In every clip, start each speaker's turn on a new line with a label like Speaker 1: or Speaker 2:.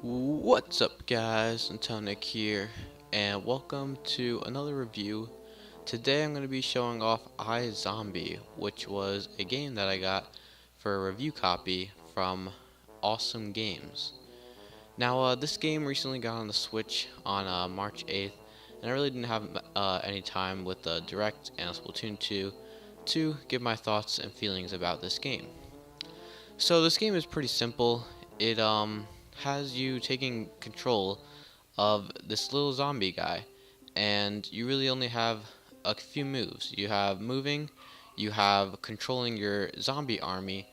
Speaker 1: What's up, guys? Nick here, and welcome to another review. Today I'm going to be showing off iZombie, which was a game that I got for a review copy from Awesome Games. Now, this game recently got on the Switch on March 8th, and I really didn't have any time with the Direct and Splatoon 2 to give my thoughts and feelings about this game. So this game is pretty simple. It has you taking control of this little zombie guy, and you really only have a few moves. You have moving, you have controlling your zombie army,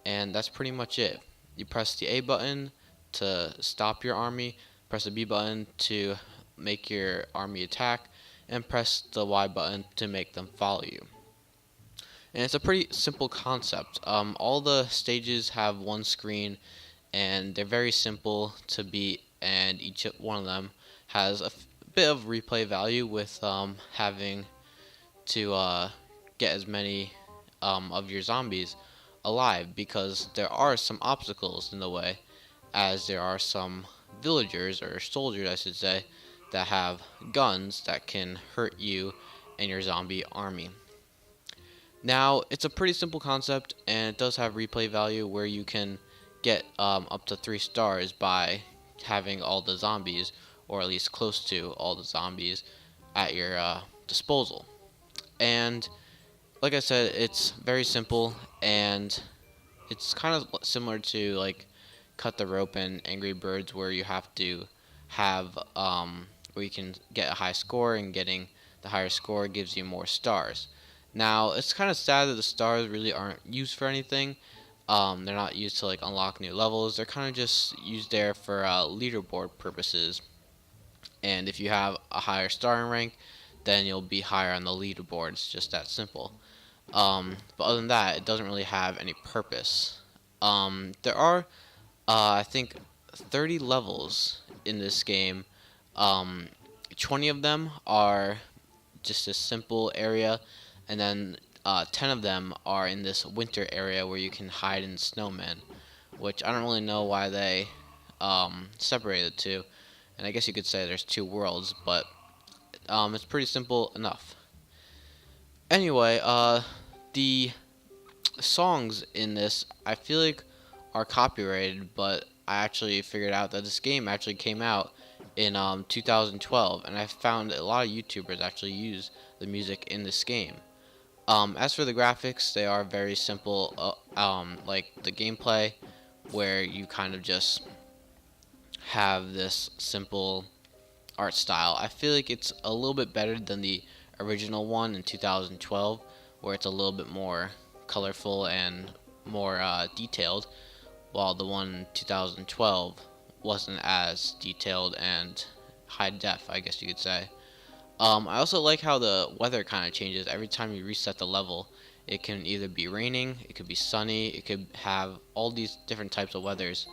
Speaker 1: and that's pretty much it. You press the A button to stop your army, press the B button to make your army attack, and press the Y button to make them follow you. And it's a pretty simple concept. All the stages have one screen, and they're very simple to beat, and each one of them has a bit of replay value with having to get as many of your zombies alive, because there are some obstacles in the way, as there are some villagers, or soldiers I should say, that have guns that can hurt you and your zombie army. Now, it's a pretty simple concept, and it does have replay value where you can get up to 3 stars by having all the zombies, or at least close to all the zombies, at your disposal. And like I said, it's very simple, and it's kind of similar to like Cut the Rope and Angry Birds, where you have to have where you can get a high score, and getting the higher score gives you more stars. Now, it's kind of sad that the stars really aren't used for anything. They're not used to like unlock new levels. They're kind of just used there for leaderboard purposes. And if you have a higher star in rank, then you'll be higher on the leaderboard. It's just that simple. But other than that, it doesn't really have any purpose. There are, I think, 30 levels in this game. 20 of them are just a simple area, and then 10 of them are in this winter area where you can hide in snowmen, which I don't really know why they separated the two. And I guess you could say there's two worlds, but it's pretty simple enough. Anyway, the songs in this, I feel like, are copyrighted, but I actually figured out that this game actually came out in 2012, and I found a lot of YouTubers actually use the music in this game. As for the graphics, they are very simple, like the gameplay, where you kind of just have this simple art style. I feel like it's a little bit better than the original one in 2012, where it's a little bit more colorful and more detailed, while the one in 2012 wasn't as detailed and high def, I guess you could say. I also like how the weather kind of changes every time you reset the level. It can either be raining, it could be sunny, it could have all these different types of weathers,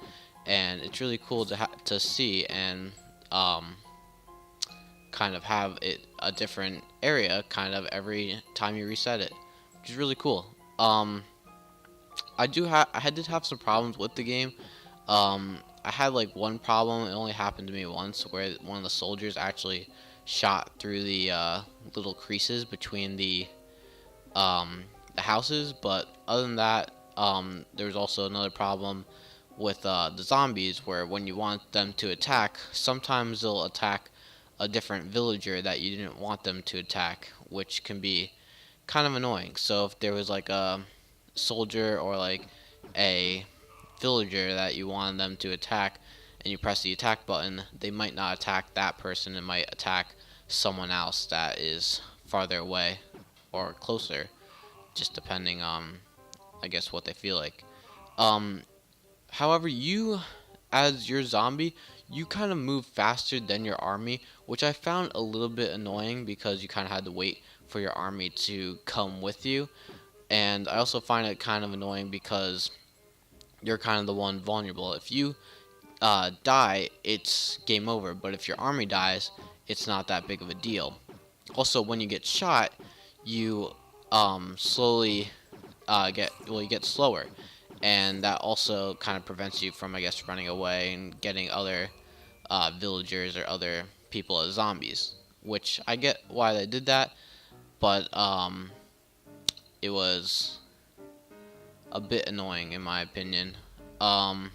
Speaker 1: and it's really cool to see, and kind of have it a different area kind of every time you reset it, which is really cool. I did have some problems with the game. I had like one problem. It only happened to me once, where one of the soldiers actually shot through the little creases between the houses. But other than that, there was also another problem with the zombies, where when you want them to attack, sometimes they'll attack a different villager that you didn't want them to attack, which can be kind of annoying. So if there was like a soldier or like a villager that you wanted them to attack, and you press the attack button, they might not attack that person. It might attack someone else that is farther away or closer, just depending on, I guess, what they feel like. Um, However, you, as your zombie, you kind of move faster than your army, which I found a little bit annoying, because you kind of had to wait for your army to come with you. And I also find it kind of annoying because you're kind of the one vulnerable. If you die, it's game over. But if your army dies, it's not that big of a deal. Also, when you get shot, you slowly you get slower, and that also kind of prevents you from, I guess, running away and getting other villagers or other people as zombies. Which I get why they did that, but it was a bit annoying in my opinion. Um,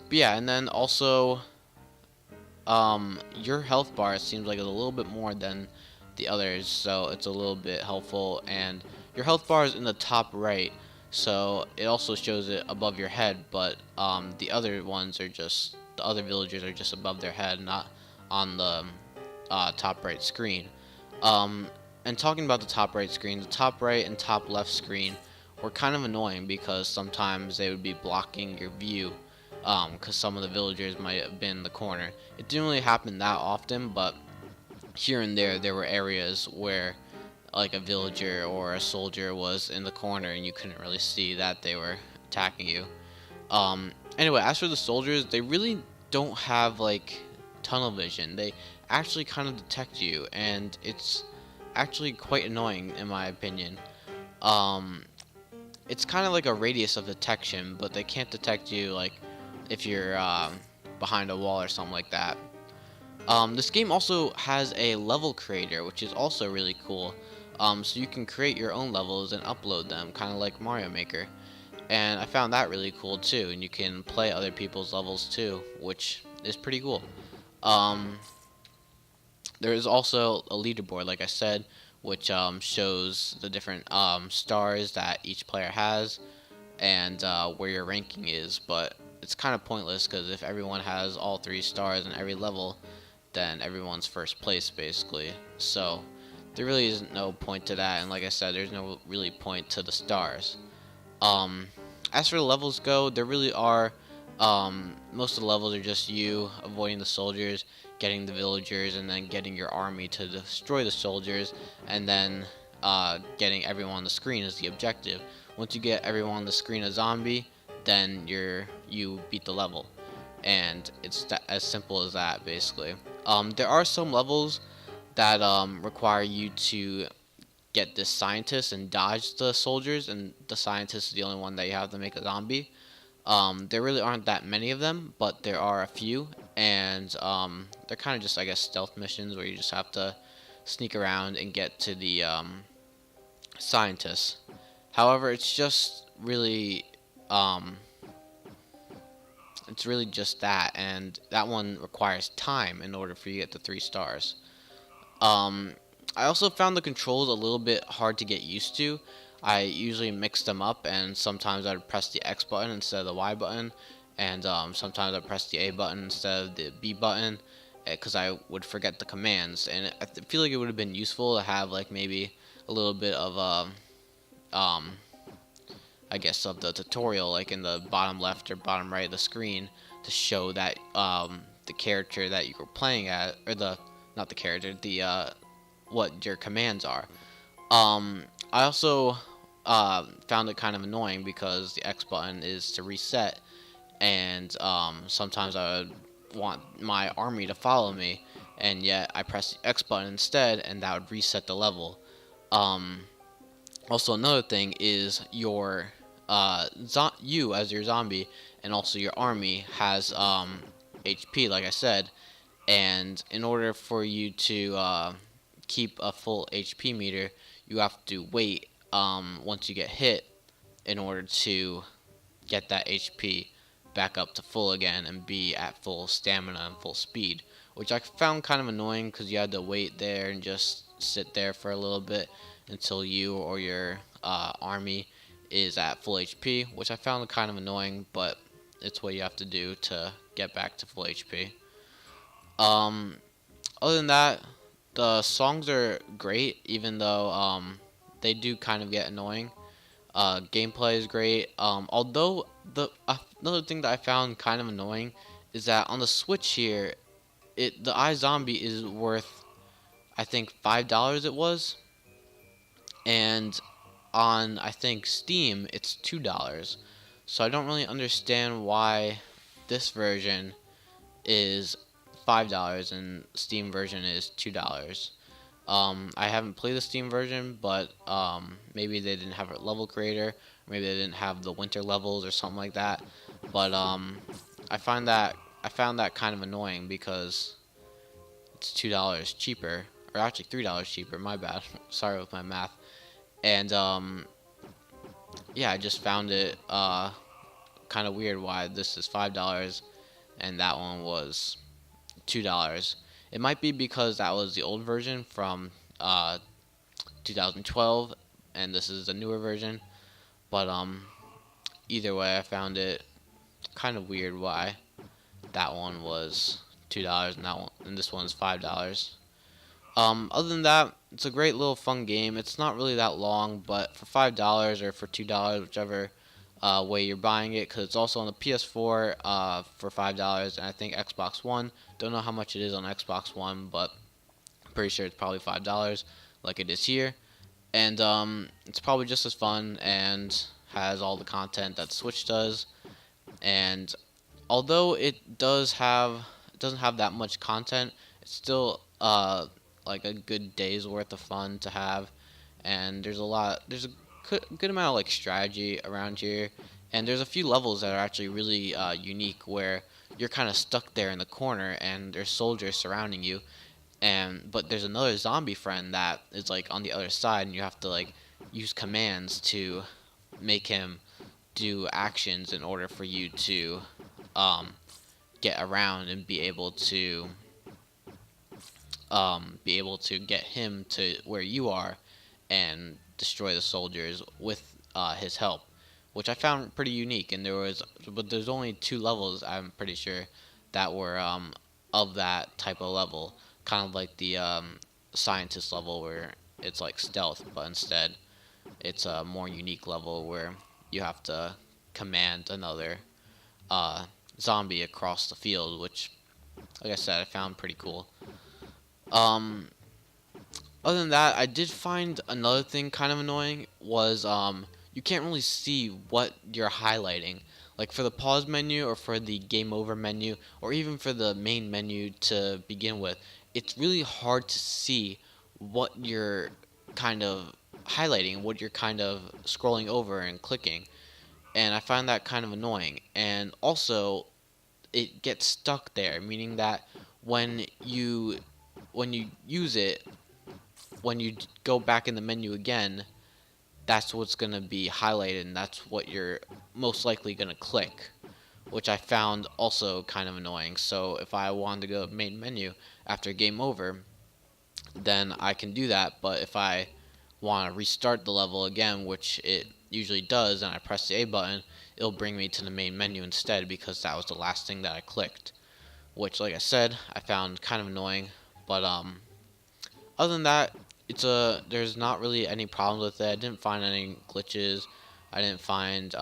Speaker 1: but yeah, and then also your health bar seems like it's a little bit more than the others, so it's a little bit helpful. And your health bar is in the top right, so it also shows it above your head, but the other ones are just, the other villagers are just above their head, not on the top right screen. um, and talking about the top right screen, the top right and top left screen were kind of annoying because sometimes they would be blocking your view, because some of the villagers might have been in the corner. It didn't really happen that often, but here and there were areas where like a villager or a soldier was in the corner and you couldn't really see that they were attacking you. Anyway, as for the soldiers, they really don't have like tunnel vision. They actually kind of detect you, and it's actually quite annoying in my opinion. Um, it's kind of like a radius of detection, but they can't detect you like if you're behind a wall or something like that. This game also has a level creator, which is also really cool. So you can create your own levels and upload them, kind of like Mario Maker. And I found that really cool too. And you can play other people's levels too, which is pretty cool. Um, there is also a leaderboard, like I said, which shows the different stars that each player has and where your ranking is. But it's kind of pointless because if everyone has all 3 stars in every level, then everyone's first place basically. So there really isn't no point to that. And like I said, there's no really point to the stars. Um, as for the levels go, there really are. Most of the levels are just you avoiding the soldiers, getting the villagers, and then getting your army to destroy the soldiers, and then getting everyone on the screen is the objective. Once you get everyone on the screen a zombie, then you beat the level, and it's as simple as that basically. There are some levels that require you to get this scientist and dodge the soldiers, and the scientist is the only one that you have to make a zombie. There really aren't that many of them, but there are a few, and they're kind of just, I guess, stealth missions where you just have to sneak around and get to the scientist. However, um, it's really just that, and that one requires time in order for you to get the 3 stars. Um, I also found the controls a little bit hard to get used to. I usually mix them up, and sometimes I'd press the X button instead of the Y button, and sometimes I'd press the A button instead of the B button, because I would forget the commands. And I feel like it would have been useful to have like maybe a little bit of um, I guess of the tutorial, like in the bottom left or bottom right of the screen, to show that the character that you were playing at, or the not the character, the what your commands are. I also found it kind of annoying because the X button is to reset, and sometimes I would want my army to follow me, and yet I press the X button instead, and that would reset the level. Um, Also, another thing is your you as your zombie, and also your army has HP, like I said, and in order for you to keep a full HP meter, you have to wait once you get hit in order to get that HP back up to full again and be at full stamina and full speed, which I found kind of annoying because you had to wait there and just sit there for a little bit until you or your army is at full HP, which I found kind of annoying, but it's what you have to do to get back to full HP. Um, Other than that, the songs are great, even though they do kind of get annoying. Gameplay is great. Although another thing that I found kind of annoying is that on the Switch here, the iZombie is worth, I think, $5 it was, and on, I think, Steam it's $2. So I don't really understand why this version is $5 and Steam version is $2. I haven't played the Steam version, but maybe they didn't have a level creator, maybe they didn't have the winter levels or something like that. But I find that I found that kind of annoying because it's $2 cheaper, or actually $3 cheaper. My bad. Sorry with my math. And yeah, I just found it kind of weird why this is $5 and that one was $2. It might be because that was the old version from 2012, and this is the newer version. But either way, I found it kind of weird why that one was $2 and that one and this one's $5. Other than that, it's a great little fun game. It's not really that long, but for $5 or for $2, whichever way you're buying it, because it's also on the PS4 for $5, and I think Xbox One. Don't know how much it is on Xbox One, but I'm pretty sure it's probably $5, like it is here. And it's probably just as fun and has all the content that Switch does. And although it doesn't have that much content, it's still like a good day's worth of fun to have. And there's a good amount of like strategy around here, and there's a few levels that are actually really unique where you're kind of stuck there in the corner and there's soldiers surrounding you, and but there's another zombie friend that is like on the other side, and you have to like use commands to make him do actions in order for you to um, get around and be able to get him to where you are and destroy the soldiers with his help, which I found pretty unique. And but there's only 2 levels, I'm pretty sure, that were of that type of level, kind of like the scientist level where it's like stealth, but instead it's a more unique level where you have to command another uh, zombie across the field, which, like I said, I found pretty cool. Um, Other than that, I did find another thing kind of annoying was you can't really see what you're highlighting. Like for the pause menu or for the game over menu or even for the main menu to begin with, it's really hard to see what you're kind of highlighting, what you're kind of scrolling over and clicking. And I find that kind of annoying. And also, it gets stuck there, meaning that when you when you use it, when you go back in the menu again, that's what's going to be highlighted and that's what you're most likely going to click, which I found also kind of annoying. So if I wanted to go to main menu after game over, then I can do that, but if I want to restart the level again, which it usually does, and I press the A button, it'll bring me to the main menu instead because that was the last thing that I clicked, which, like I said, I found kind of annoying. But other than that, there's not really any problems with it. I didn't find any glitches. I didn't find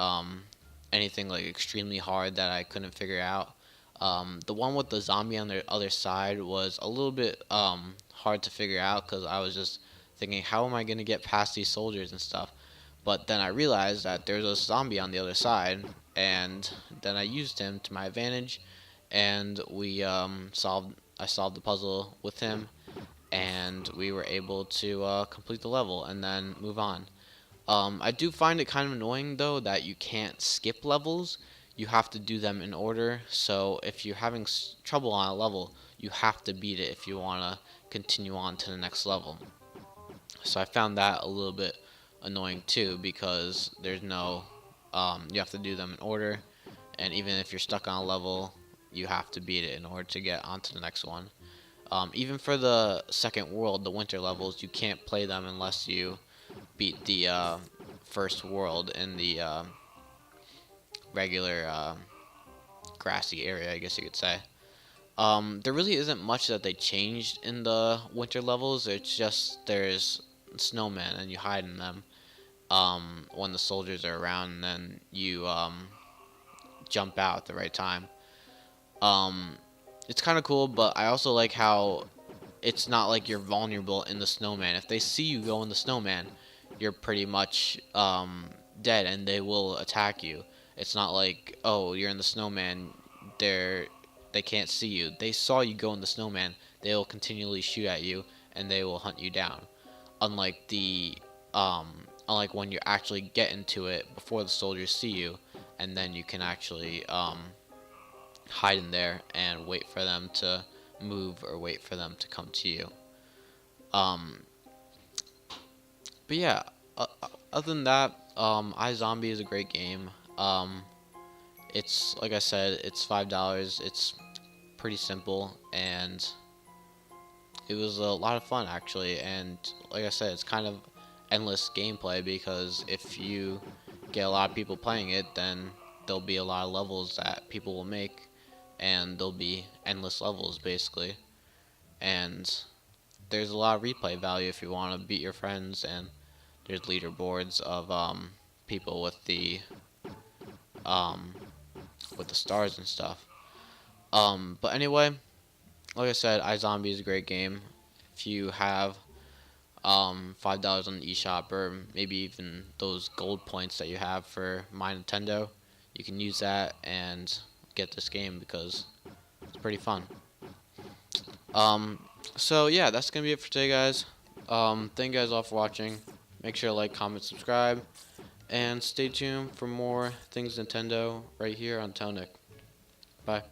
Speaker 1: anything like extremely hard that I couldn't figure out. The one with the zombie on the other side was a little bit hard to figure out because I was just thinking, how am I gonna get past these soldiers and stuff? But then I realized that there's a zombie on the other side, and then I used him to my advantage, and I solved the puzzle with him, and we were able to complete the level and then move on. I do find it kind of annoying though that you can't skip levels. You have to do them in order. So if you're having trouble on a level, you have to beat it if you want to continue on to the next level. So I found that a little bit annoying too because there's no you have to do them in order, and even if you're stuck on a level, you have to beat it in order to get onto the next one. Even for the second world, the winter levels, you can't play them unless you beat the first world in the regular grassy area, I guess you could say. There really isn't much that they changed in the winter levels. It's just there's snowmen and you hide in them when the soldiers are around, and then you jump out at the right time. Um, it's kind of cool, but I also like how it's not like you're vulnerable in the snowman. If they see you go in the snowman, you're pretty much dead, and they will attack you. It's not like, oh, you're in the snowman, they can't see you. They saw you go in the snowman, they will continually shoot at you, and they will hunt you down. Unlike the unlike when you actually get into it before the soldiers see you, and then you can actually hide in there and wait for them to move or wait for them to come to you. Um, but yeah, other than that, iZombie is a great game. It's like I said, it's $5. It's pretty simple, and it was a lot of fun actually. And like I said, it's kind of endless gameplay, because if you get a lot of people playing it, then there'll be a lot of levels that people will make, and there'll be endless levels basically. And there's a lot of replay value if you want to beat your friends, and there's leaderboards of people um, with the stars and stuff. But anyway, like I said, iZombie is a great game. If you have $5 on the eShop, or maybe even those gold points that you have for My Nintendo, you can use that and get this game because it's pretty fun. So yeah, that's gonna be it for today, guys. Thank you guys all for watching. Make sure to like, comment, subscribe, and stay tuned for more things Nintendo right here on Tonic. Bye.